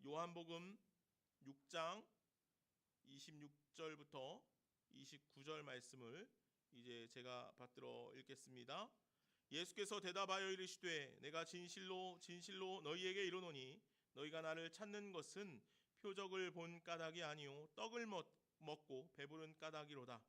요한복음 6장 26절부터 29절 말씀을 이제 제가 받들어 읽겠습니다. 예수께서 대답하여 이르시되 내가 진실로 진실로 너희에게 이르노니 너희가 나를 찾는 것은 표적을 본 까닭이 아니요 떡을 먹고 배부른 까닭이로다.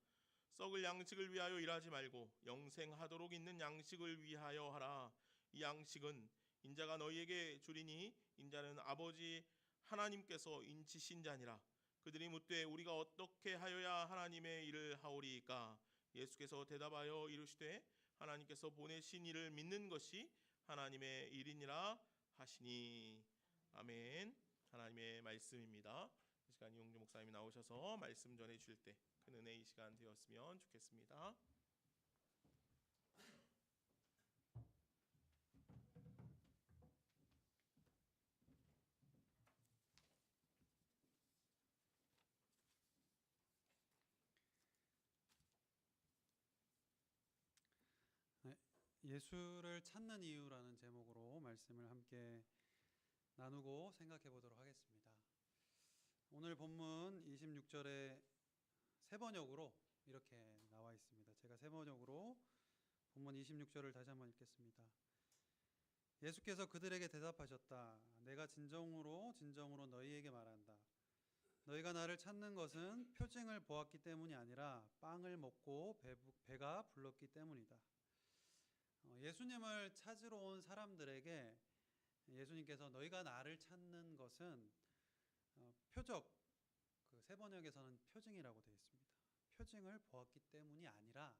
썩을 양식을 위하여 일하지 말고 영생하도록 있는 양식을 위하여 하라. 이 양식은 인자가 너희에게 주리니 인자는 아버지 하나님께서 인치신 자니라. 그들이 묻되 우리가 어떻게 하여야 하나님의 일을 하오리이까? 예수께서 대답하여 이르시되 하나님께서 보내신 이를 믿는 것이 하나님의 일이니라 하시니. 아멘. 하나님의 말씀입니다. 이 시간 이용주 목사님이 나오셔서 말씀 전해 주실 때 큰 은혜 이 시간 되었으면 좋겠습니다. 네, 예수를 찾는 이유라는 제목으로 말씀을 함께 나누고 생각해 보도록 하겠습니다. 오늘 본문 26절에 세 번역으로 이렇게 나와 있습니다. 제가 세 번역으로 본문 26절을 다시 한번 읽겠습니다. 예수께서 그들에게 대답하셨다. 내가 진정으로 너희에게 말한다. 너희가 나를 찾는 것은 표징을 보았기 때문이 아니라 빵을 먹고 배가 불렀기 때문이다. 예수님을 찾으러 온 사람들에게 예수님께서 너희가 나를 찾는 것은 표적, 그 세 번역에서는 표징이라고 되어 있습니다. 표징을 보았기 때문이 아니라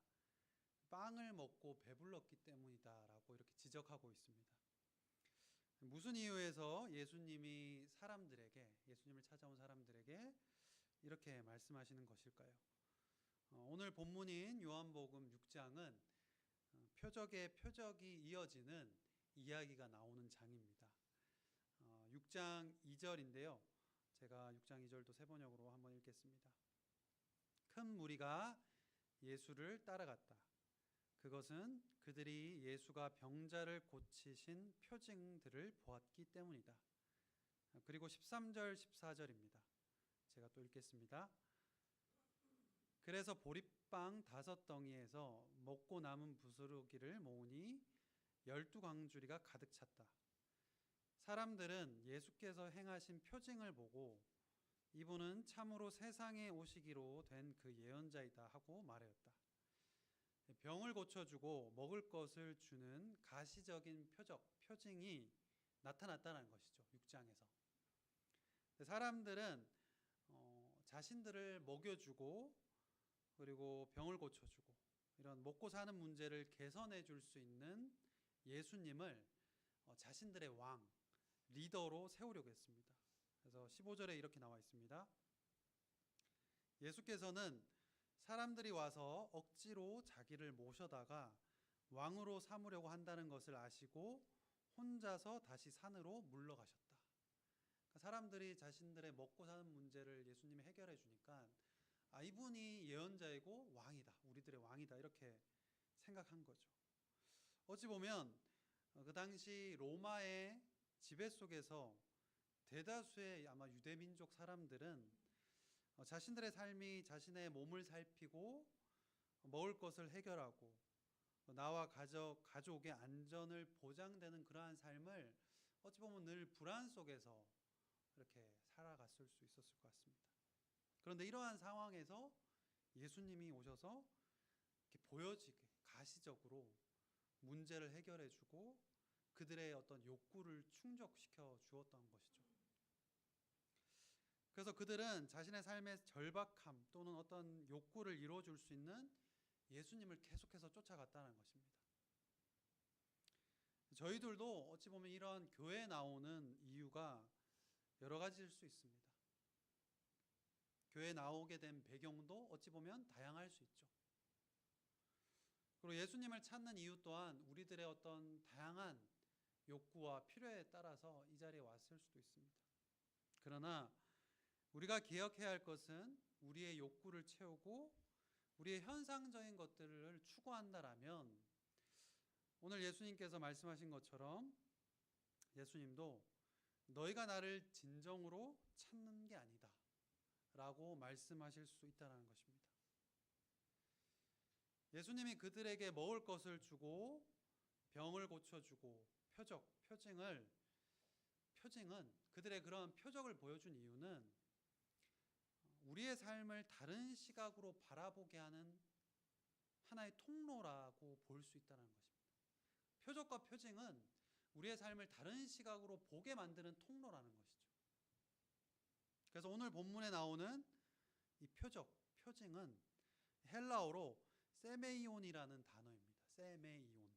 빵을 먹고 배불렀기 때문이다라고 이렇게 지적하고 있습니다. 무슨 이유에서 예수님이 예수님을 찾아온 사람들에게 이렇게 말씀하시는 것일까요? 오늘 본문인 요한복음 6장은 표적의 표적이 이어지는 이야기가 나오는 장입니다. 6장 2절인데요. 제가 6장 2절도 세 번역으로 한번 읽겠습니다. 큰 무리가 예수를 따라갔다. 그것은 그들이 예수가 병자를 고치신 표징들을 보았기 때문이다. 그리고 13절 14절입니다. 제가 또 읽겠습니다. 그래서 보리빵 5덩이에서 먹고 남은 부스러기를 모으니 12광주리가 가득 찼다. 사람들은 예수께서 행하신 표징을 보고 이분은 참으로 세상에 오시기로 된 그 예언자이다 하고 말하였다. 병을 고쳐주고 먹을 것을 주는 가시적인 표징이 나타났다는 것이죠. 6장에서. 사람들은 자신들을 먹여주고 그리고 병을 고쳐주고 이런 먹고 사는 문제를 개선해 줄 수 있는 예수님을 자신들의 왕, 리더로 세우려고 했습니다. 그래서 15절에 이렇게 나와 있습니다. 예수께서는 사람들이 와서 억지로 자기를 모셔다가 왕으로 삼으려고 한다는 것을 아시고 혼자서 다시 산으로 물러가셨다. 그러니까 사람들이 자신들의 먹고 사는 문제를 예수님이 해결해 주니까 이분이 예언자이고 왕이다, 우리들의 왕이다 이렇게 생각한 거죠. 어찌 보면 그 당시 로마의 지배 속에서 대다수의 아마 유대민족 사람들은 자신들의 삶이 자신의 몸을 살피고 먹을 것을 해결하고 나와 가족의 안전을 보장되는 그러한 삶을 어찌 보면 늘 불안 속에서 이렇게 살아갔을 수 있었을 것 같습니다. 그런데 이러한 상황에서 예수님이 오셔서 이렇게 보여지게 가시적으로 문제를 해결해 주고 그들의 어떤 욕구를 충족시켜 주었던 것이죠. 그래서 그들은 자신의 삶의 절박함 또는 어떤 욕구를 이루어줄 수 있는 예수님을 계속해서 쫓아갔다는 것입니다. 저희들도 어찌 보면 이런 교회에 나오는 이유가 여러 가지일 수 있습니다. 교회에 나오게 된 배경도 어찌 보면 다양할 수 있죠. 그리고 예수님을 찾는 이유 또한 우리들의 어떤 다양한 욕구와 필요에 따라서 이 자리에 왔을 수도 있습니다. 그러나 우리가 기억해야 할 것은 우리의 욕구를 채우고 우리의 현상적인 것들을 추구한다라면 오늘 예수님께서 말씀하신 것처럼 예수님도 너희가 나를 진정으로 찾는 게 아니다 라고 말씀하실 수 있다는 것입니다. 예수님이 그들에게 먹을 것을 주고 병을 고쳐주고 표징은 그들의 그런 표적을 보여준 이유는 우리의 삶을 다른 시각으로 바라보게 하는 하나의 통로라고 볼 수 있다는 것입니다. 표적과 표징은 우리의 삶을 다른 시각으로 보게 만드는 통로라는 것이죠. 그래서 오늘 본문에 나오는 이 표징은 헬라어로 세메이온이라는 단어입니다. 세메이온.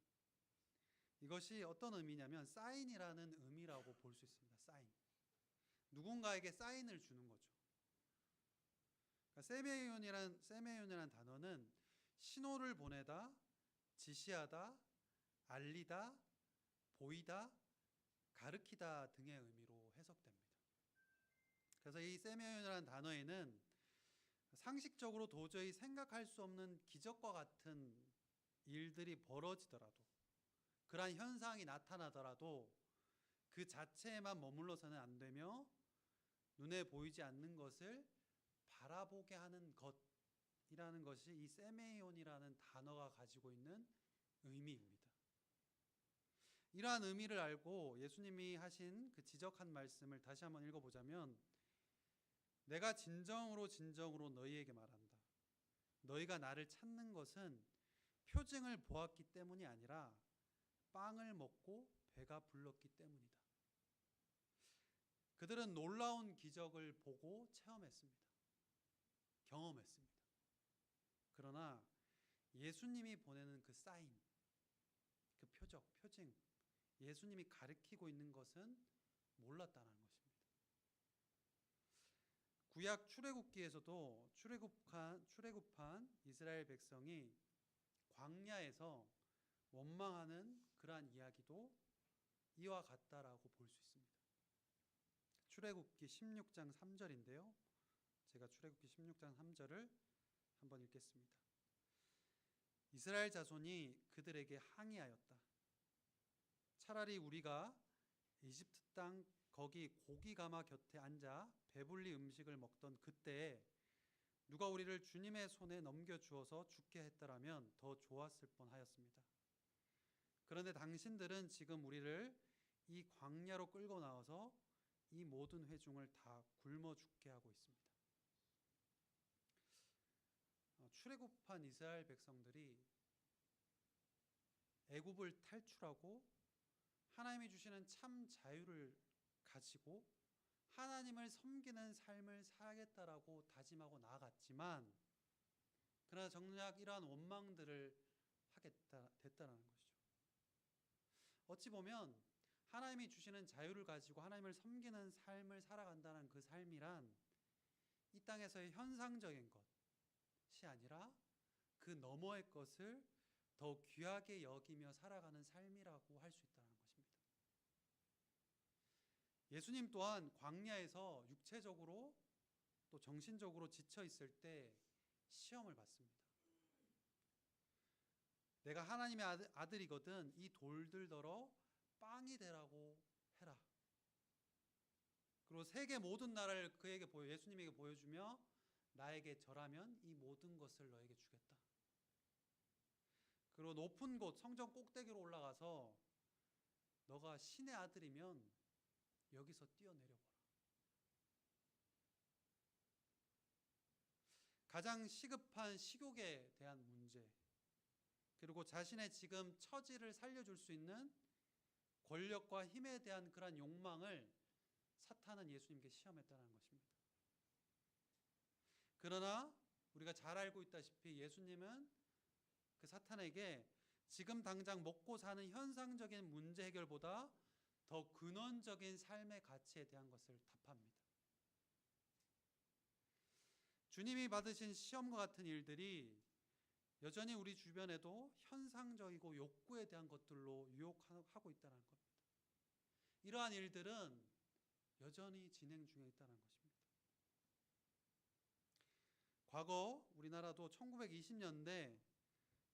이것이 어떤 의미냐면 사인이라는 의미라고 볼 수 있습니다. 사인. 누군가에게 사인을 주는 거죠. 그러니까 세메이온이라는 단어는 신호를 보내다, 지시하다, 알리다, 보이다, 가르치다 등의 의미로 해석됩니다. 그래서 이 세메이온이라는 단어에는 상식적으로 도저히 생각할 수 없는 기적과 같은 일들이 벌어지더라도, 그러한 현상이 나타나더라도 그 자체에만 머물러서는 안 되며 눈에 보이지 않는 것을 바라보게 하는 것이라는 것이 이 세메이온이라는 단어가 가지고 있는 의미입니다. 이러한 의미를 알고 예수님이 하신 그 지적한 말씀을 다시 한번 읽어보자면, 내가 진정으로 너희에게 말한다. 너희가 나를 찾는 것은 표징을 보았기 때문이 아니라 빵을 먹고 배가 불렀기 때문이다. 그들은 놀라운 기적을 보고 체험했습니다. 경험했습니다. 그러나 예수님이 보내는 그 사인, 그 표징, 예수님이 가르치고 있는 것은 몰랐다는 것입니다. 구약 출애굽기에서도 출애굽한 이스라엘 백성이 광야에서 원망하는 그러한 이야기도 이와 같다라고 볼 수 있습니다. 출애굽기 16장 3절인데요. 제가 출애굽기 16장 3절을 한번 읽겠습니다. 이스라엘 자손이 그들에게 항의하였다. 차라리 우리가 이집트 땅 거기 고기 가마 곁에 앉아 배불리 음식을 먹던 그때에 누가 우리를 주님의 손에 넘겨주어서 죽게 했더라면 더 좋았을 뻔하였습니다. 그런데 당신들은 지금 우리를 이 광야로 끌고 나와서 이 모든 회중을 다 굶어 죽게 하고 있습니다. 출애굽한 이스라엘 백성들이 애굽을 탈출하고 하나님이 주시는 참 자유를 가지고 하나님을 섬기는 삶을 살겠다라고 다짐하고 나아갔지만, 그러나 정작 이러한 원망들을 됐다는 것이죠. 어찌 보면 하나님이 주시는 자유를 가지고 하나님을 섬기는 삶을 살아간다는 그 삶이란 이 땅에서의 현상적인 것이 아니라 그 너머의 것을 더 귀하게 여기며 살아가는 삶이라고 할 수 있다는 것입니다. 예수님 또한 광야에서 육체적으로 또 정신적으로 지쳐 있을 때 시험을 받습니다. 내가 하나님의 아들이거든 이 돌들더러 빵이 되라고 해라. 그리고 세계 모든 나라를 예수님에게 보여주며 나에게 절하면 이 모든 것을 너에게 주겠다. 그리고 높은 곳 성전 꼭대기로 올라가서 너가 신의 아들이면 여기서 뛰어내려보라. 가장 시급한 식욕에 대한 문제, 그리고 자신의 지금 처지를 살려줄 수 있는 권력과 힘에 대한 그러한 욕망을 사탄은 예수님께 시험했다는 것입니다. 그러나 우리가 잘 알고 있다시피 예수님은 그 사탄에게 지금 당장 먹고 사는 현상적인 문제 해결보다 더 근원적인 삶의 가치에 대한 것을 답합니다. 주님이 받으신 시험과 같은 일들이 여전히 우리 주변에도 현상적이고 욕구에 대한 것들로 유혹하고 있다는 겁니다. 이러한 일들은 여전히 진행 중에 있다는 것입니다. 과거 우리나라도 1920년대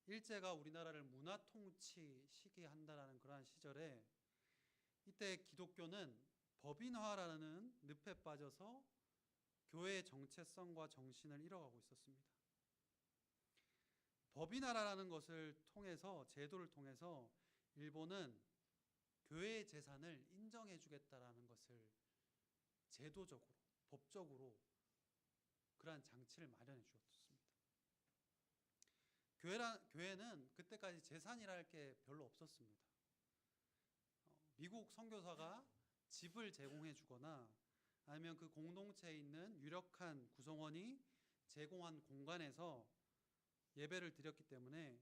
일제가 우리나라를 문화 통치 시기한다라는 그러한 시절에 이때 기독교는 법인화라는 늪에 빠져서 교회의 정체성과 정신을 잃어가고 있었습니다. 법인화라는 것을 통해서, 제도를 통해서 일본은 교회의 재산을 인정해 주겠다라는 것을 제도적으로, 법적으로 그러한 장치를 마련해 주었습니다. 교회는 그때까지 재산이랄 게 별로 없었습니다. 미국 선교사가 집을 제공해 주거나 아니면 그 공동체에 있는 유력한 구성원이 제공한 공간에서 예배를 드렸기 때문에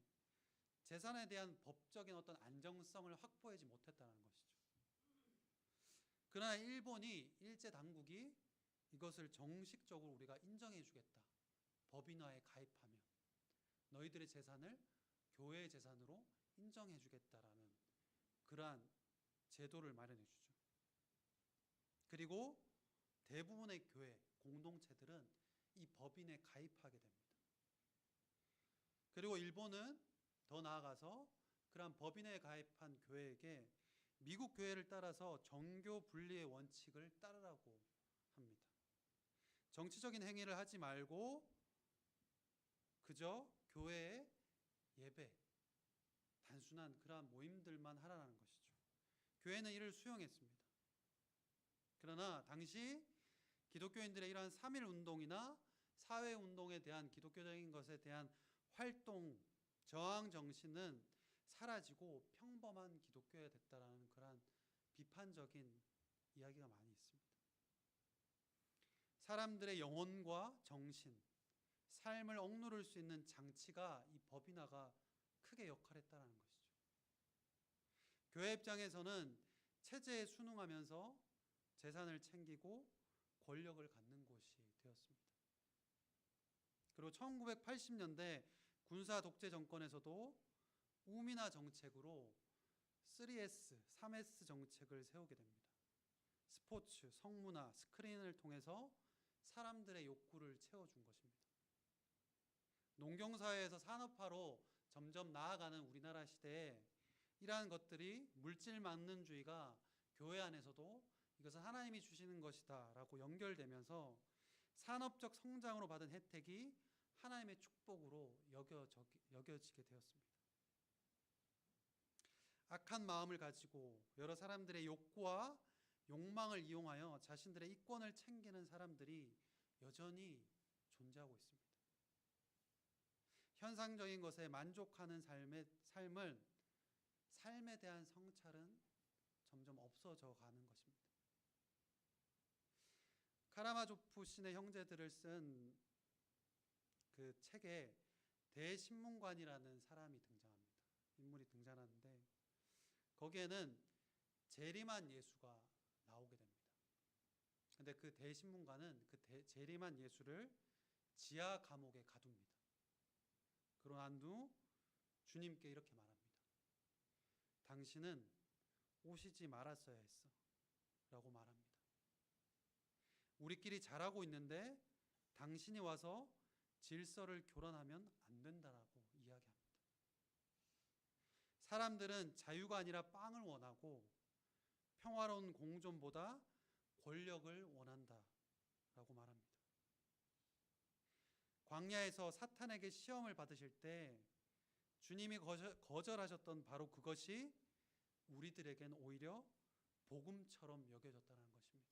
재산에 대한 법적인 어떤 안정성을 확보하지 못했다는 것이죠. 그러나 일본이, 일제 당국이 이것을 정식적으로 우리가 인정해 주겠다, 법인화에 가입하면 너희들의 재산을 교회의 재산으로 인정해 주겠다라는 그러한 제도를 마련해 주죠. 그리고 대부분의 교회, 공동체들은 이 법인에 가입하게 됩니다. 그리고 일본은 더 나아가서 그러한 법인에 가입한 교회에게 미국 교회를 따라서 정교 분리의 원칙을 따르라고 합니다. 정치적인 행위를 하지 말고 그저 교회의 예배, 단순한 그러한 모임들만 하라는 것이죠. 교회는 이를 수용했습니다. 그러나 당시 기독교인들의 이러한 3.1 운동이나 사회 운동에 대한 기독교적인 것에 대한 활동, 저항 정신은 사라지고 평범한 기독교가 됐다라는 그러한 비판적인 이야기가 많이 있습니다. 사람들의 영혼과 정신, 삶을 억누를 수 있는 장치가 이 법인화가 크게 역할했다는 것이죠. 교회 입장에서는 체제에 순응하면서 재산을 챙기고 권력을 갖는 곳이 되었습니다. 그리고 1980년대 군사 독재 정권에서도 우민화 정책으로 3S, 3S 정책을 세우게 됩니다. 스포츠, 성문화, 스크린을 통해서 사람들의 욕구를 채워준 것입니다. 농경사회에서 산업화로 점점 나아가는 우리나라 시대에 이러한 것들이 물질만능주의가 교회 안에서도 이것은 하나님이 주시는 것이다 라고 연결되면서 산업적 성장으로 받은 혜택이 하나님의 축복으로 여겨지게 되었습니다. 악한 마음을 가지고 여러 사람들의 욕구와 욕망을 이용하여 자신들의 이권을 챙기는 사람들이 여전히 존재하고 있습니다. 현상적인 것에 만족하는 삶에 대한 성찰은 점점 없어져 가는 것입니다. 카라마조프 신의 형제들을 쓴 그 책에 대신문관이라는 사람이 등장합니다. 인물이 등장하는데 거기에는 재림한 예수가 나오게 됩니다. 근데 그 대신문관은 그 재림한 예수를 지하 감옥에 가둡니다. 그러고 난 후 주님께 이렇게 말합니다. 당신은 오시지 말았어야 했어 라고 말합니다. 우리끼리 잘하고 있는데 당신이 와서 질서를 교란하면 안 된다라고 이야기합니다. 사람들은 자유가 아니라 빵을 원하고 평화로운 공존보다 권력을 원한다라고 말합니다. 광야에서 사탄에게 시험을 받으실 때 주님이 거절하셨던 바로 그것이 우리들에겐 오히려 복음처럼 여겨졌다는 것입니다.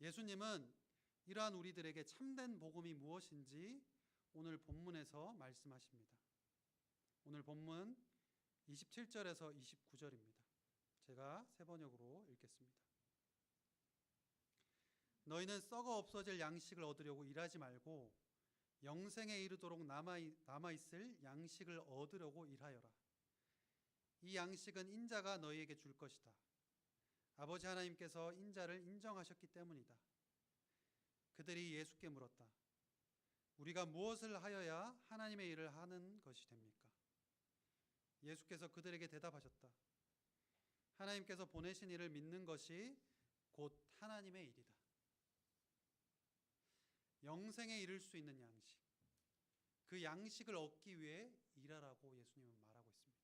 예수님은 이러한 우리들에게 참된 복음이 무엇인지 오늘 본문에서 말씀하십니다. 오늘 본문 27절에서 29절입니다. 제가 세 번역으로 읽겠습니다. 너희는 썩어 없어질 양식을 얻으려고 일하지 말고 영생에 이르도록 남아있을 양식을 얻으려고 일하여라. 이 양식은 인자가 너희에게 줄 것이다. 아버지 하나님께서 인자를 인정하셨기 때문이다. 그들이 예수께 물었다. 우리가 무엇을 하여야 하나님의 일을 하는 것이 됩니까? 예수께서 그들에게 대답하셨다. 하나님께서 보내신 이를 믿는 것이 곧 하나님의 일이다. 영생에 이를 수 있는 양식, 그 양식을 얻기 위해 일하라고 예수님은 말하고 있습니다.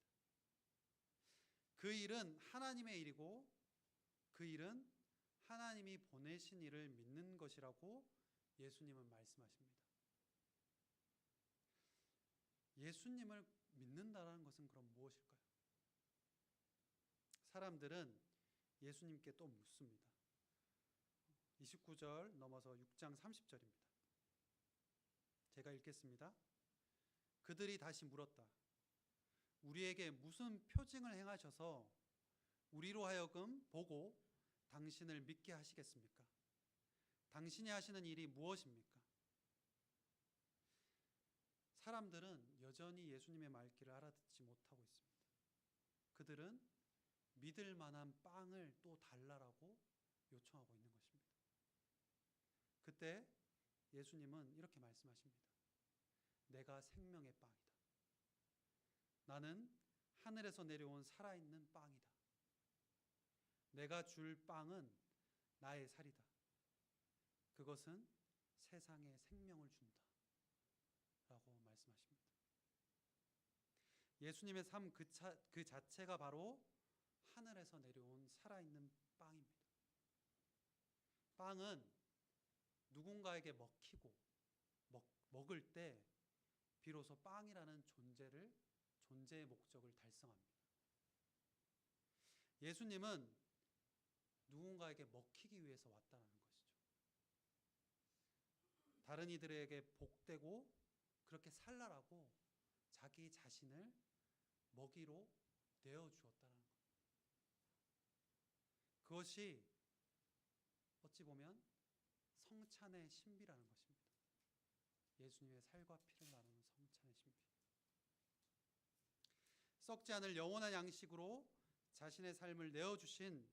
그 일은 하나님의 일이고 그 일은 하나님이 보내신 일을 믿는 것이라고 예수님은 말씀하십니다. 예수님을 믿는다라는 것은 그럼 무엇일까요? 사람들은 예수님께 또 묻습니다. 29절 넘어서 6장 30절입니다. 제가 읽겠습니다. 그들이 다시 물었다. 우리에게 무슨 표징을 행하셔서 우리로 하여금 보고 당신을 믿게 하시겠습니까? 당신이 하시는 일이 무엇입니까? 사람들은 여전히 예수님의 말귀를 알아듣지 못하고 있습니다. 그들은 믿을 만한 빵을 또 달라라고 요청하고 있는 것입니다. 그때 예수님은 이렇게 말씀하십니다. 내가 생명의 빵이다. 나는 하늘에서 내려온 살아있는 빵이다. 내가 줄 빵은 나의 살이다. 그것은 세상에 생명을 준다. 라고 말씀하십니다. 예수님의 삶 그 자체가 바로 하늘에서 내려온 살아있는 빵입니다. 빵은 누군가에게 먹을 때 비로소 빵이라는 존재의 목적을 달성합니다. 예수님은 누군가에게 먹히기 위해서 왔다는 것이죠. 다른 이들에게 복되고 그렇게 살라라고 자기 자신을 먹이로 내어주었다는 겁니다. 그것이 어찌 보면 성찬의 신비라는 것입니다. 예수님의 살과 피를 나누는 성찬의 신비. 썩지 않을 영원한 양식으로 자신의 삶을 내어주신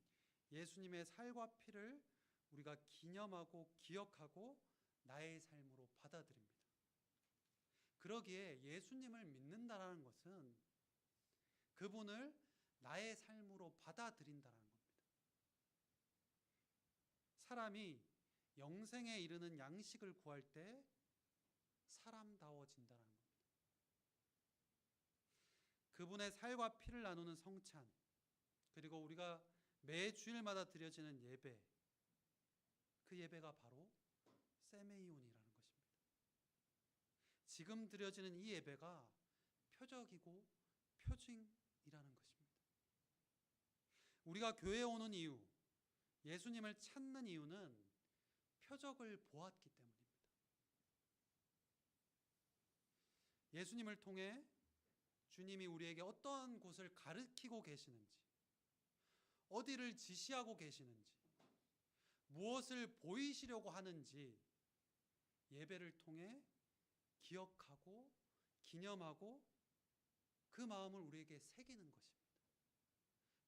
예수님의 살과 피를 우리가 기념하고 기억하고 나의 삶으로 받아들입니다. 그러기에 예수님을 믿는다라는 것은 그분을 나의 삶으로 받아들인다라는 겁니다. 사람이 영생에 이르는 양식을 구할 때 사람다워진다는 겁니다. 그분의 살과 피를 나누는 성찬, 그리고 우리가 매 주일마다 드려지는 예배, 그 예배가 바로 세메이온이라는 것입니다. 지금 드려지는 이 예배가 표적이고 표징이라는 것입니다. 우리가 교회에 오는 이유, 예수님을 찾는 이유는 표적을 보았기 때문입니다. 예수님을 통해 주님이 우리에게 어떤 곳을 가르치고 계시는지, 어디를 지시하고 계시는지, 무엇을 보이시려고 하는지 예배를 통해 기억하고 기념하고 그 마음을 우리에게 새기는 것입니다.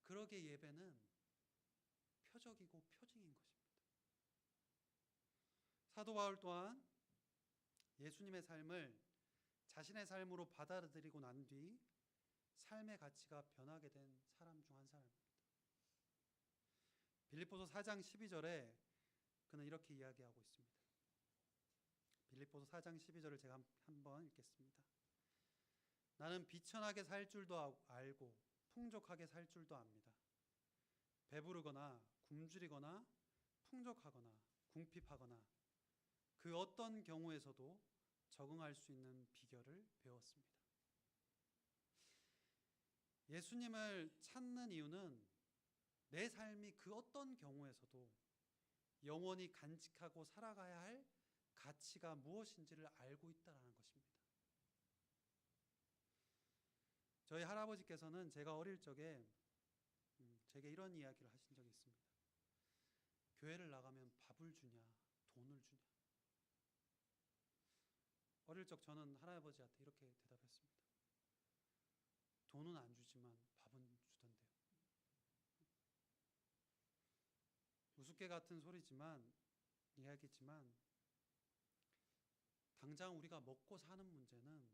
그러기에 예배는 표적이고 표징인 것입니다. 사도 바울 또한 예수님의 삶을 자신의 삶으로 받아들이고 난 뒤 삶의 가치가 변하게 된 사람 중 한 사람입니다. 빌립보서 4장 12절에 그는 이렇게 이야기하고 있습니다. 빌립보서 4장 12절을 제가 한번 읽겠습니다. 나는 비천하게 살 줄도 알고 풍족하게 살 줄도 압니다. 배부르거나 굶주리거나 풍족하거나 궁핍하거나 그 어떤 경우에서도 적응할 수 있는 비결을 배웠습니다. 예수님을 찾는 이유는 내 삶이 그 어떤 경우에서도 영원히 간직하고 살아가야 할 가치가 무엇인지를 알고 있다는 것입니다. 저희 할아버지께서는 제가 어릴 적에 제게 이런 이야기를 하신 적이 있습니다. 교회를 나가면 밥을 주냐, 돈을 주냐. 어릴 적 저는 할아버지한테 이렇게 대답했습니다. 돈은 안 주지만 밥은 주던데요. 우습게 같은 소리지만 이야기지만 당장 우리가 먹고 사는 문제는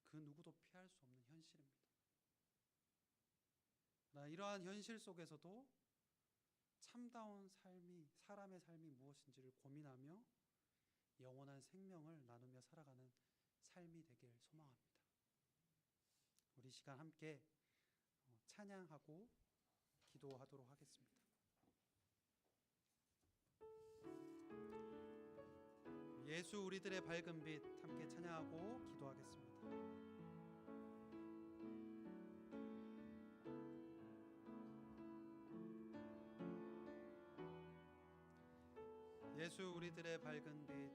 그 누구도 피할 수 없는 현실입니다. 이러한 현실 속에서도 참다운 삶이 사람의 삶이 무엇인지를 고민하며 영원한 생명을 나누며 살아가는 삶이 되길 소망합니다. 우리 시간 함께 찬양하고 기도하도록 하겠습니다. 예수 우리들의 밝은 빛, 함께 찬양하고 기도하겠습니다. 예수 우리들의 밝은 빛,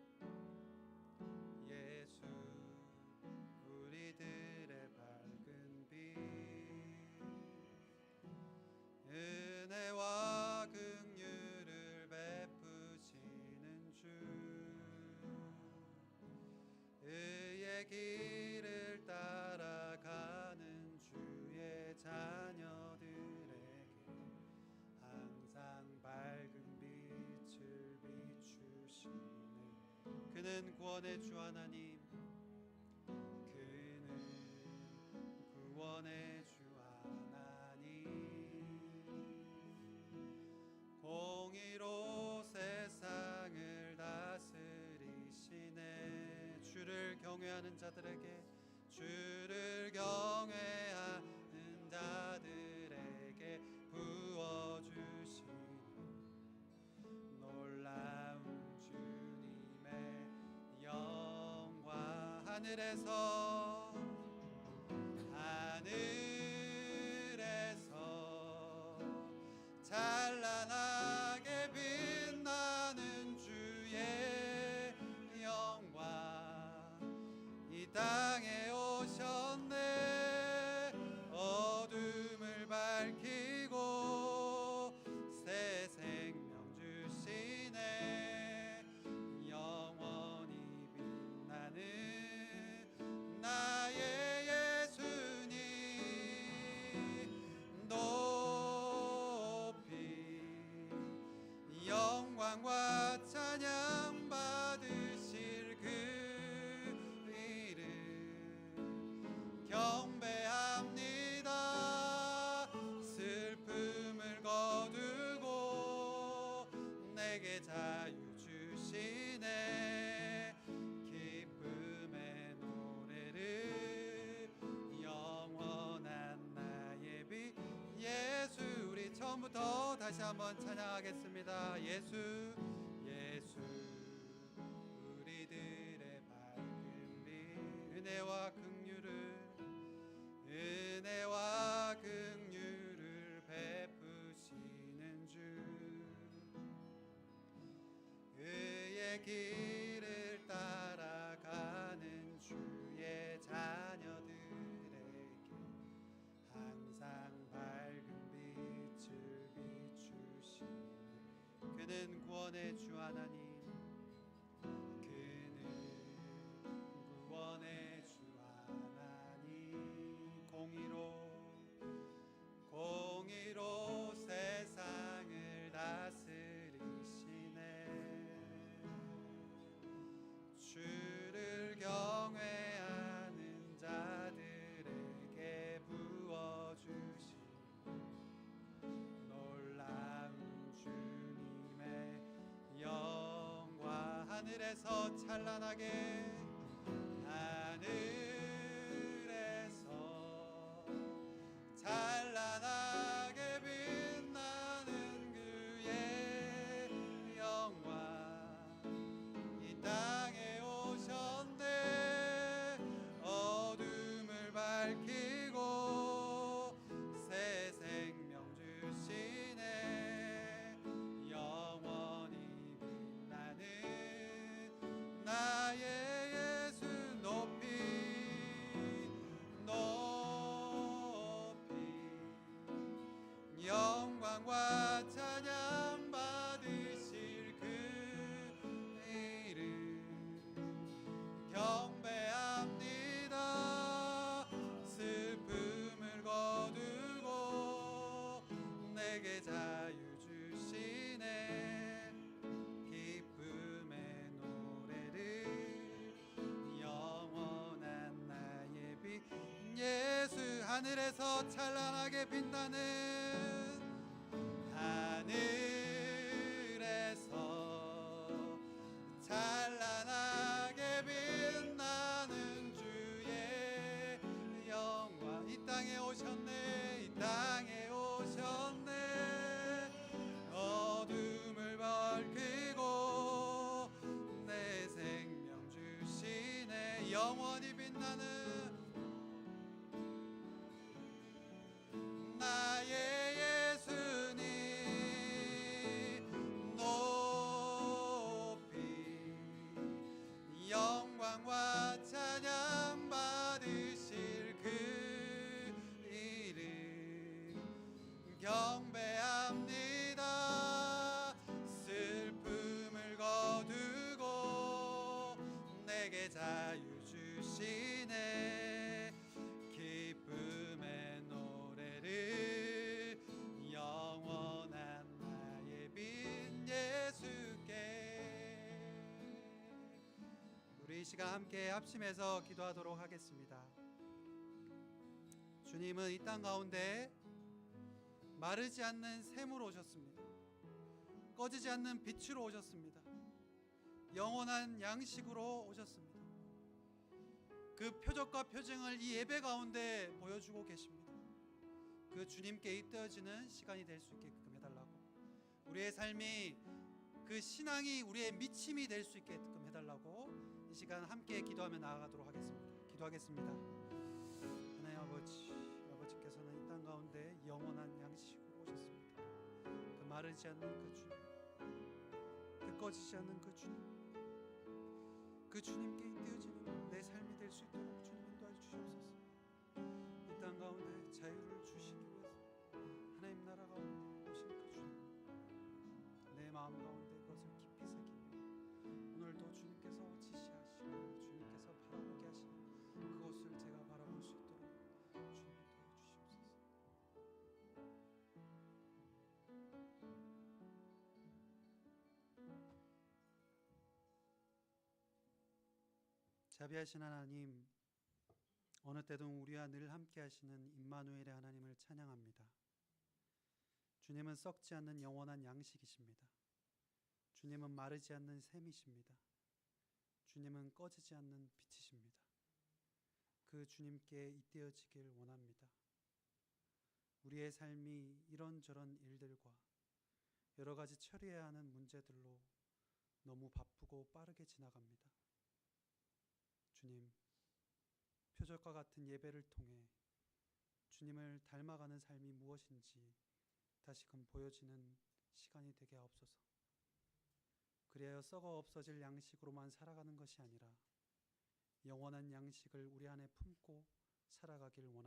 예수 우리들의 밝은 빛, 은혜와 긍휼을 베푸시는 주, 의의 길을 따라가는 주의 자녀들에게 항상 밝은 빛을 비추시는 그는 구원의 주 하나님, 그는 구원의 주 하나님, 공의로 세상을 다스리시네. 주를 경외하는 자들에게, 주를 경외하는 자들에게 부어주시는 놀라운 주님의 영광, 하늘에서 찬란하게 빛나는 주의 영광, 이 땅에 오셨네. 어둠을 밝히고 새 생명 주시네. 영원히 빛나는 나의 예수님, 높이 영광과 찬양 받으실 그 이름 경배합니다. 슬픔을 거두고 내게 자유 주시네. 기쁨의 노래를 영원한 나의 빛, 예수. 우리 처음부터 다시 한번 찬양하겠습니다. 예수, 예수 우리들의 밝은 빛, 은혜와 긍휼을 베푸시는 주, 의의 길을 따라가는 주의 자녀들에게 항상 밝은 빛을 비추시는 그는 구원의 주 하나님, 그는 구원의 주 하나님, 공의로 세상을 다스리시네. 주를 경외하는 자들에게 부어주신 놀라운 주님의 영광, 하늘에서 찬란하게 빛나는 그의 영광, 이 땅에 오셨네. 어둠을 밝히고 새 생명 주시네. 영원히 빛나는 나의 예수, 높이 영광과 찬양 받으실 그 이름 경배합니다. 슬픔을 거두고 내게 자유 주시네. 기쁨의 노래를 영원한 나의 빛, 예수. 하늘에서 찬란하게 빛나는, 하늘에서 찬란하게 빛나는 주의 영광, 이 땅에 오셨네. 이 땅에 영원히 빛나는 나의 예수님 높이 영광과 찬양 받으실 그 이름 경배합니다. 슬픔을 거두고 내게 자유 주시네. 기쁨의 노래를 영원한 나의 빈 예수께. 우리 이 시간 함께 합심해서 기도하도록 하겠습니다. 주님은 이 땅 가운데 마르지 않는 샘으로 오셨습니다. 꺼지지 않는 빛으로 오셨습니다. 영원한 양식으로 오셨습니다. 그 표적과 표징을 이 예배 가운데 보여주고 계십니다. 그 주님께 잇대어지는 시간이 될 수 있게끔 해달라고, 우리의 삶이 그 신앙이 우리의 미침이 될 수 있게끔 해달라고 이 시간 함께 기도하며 나아가도록 하겠습니다. 기도하겠습니다. 하나님 아버지께서는 이 땅 가운데 영원한 양식으로 오셨습니다. 그 마르지 않는 그 주님, 그 꺼지지 않는 그 주님, 그 주님께 잇대어지는 내 삶이 될 수 있도록 주님 인도해 주시옵소서. 이 땅 가운데 자유를 주시기 위해서 하나님 나라 가운데 오신 그 주님, 내 마음 가운데 그것을 깊이 새기며 오늘도 주님께서 지시하시고 주님께서 바라보게 하시는 그것을 제가 바라볼 수 있도록 주님 인도해 주시옵소서. 자비하신 하나님, 어느 때든 우리와 늘 함께 하시는 임마누엘의 하나님을 찬양합니다. 주님은 썩지 않는 영원한 양식이십니다. 주님은 마르지 않는 샘이십니다. 주님은 꺼지지 않는 빛이십니다. 그 주님께 잇대어지길 원합니다. 우리의 삶이 이런저런 일들과 여러 가지 처리해야 하는 문제들로 너무 바쁘고 빠르게 지나갑니다. 주님, 표적과 같은 예배를 통해 주님을 닮아가는 삶이 무엇인지 다시금 보여지는 시간이 되게 하옵소서. 그리하여 썩어 없어질 양식으로만 살아가는 것이 아니라 영원한 양식을 우리 안에 품고 살아가길 원합니다.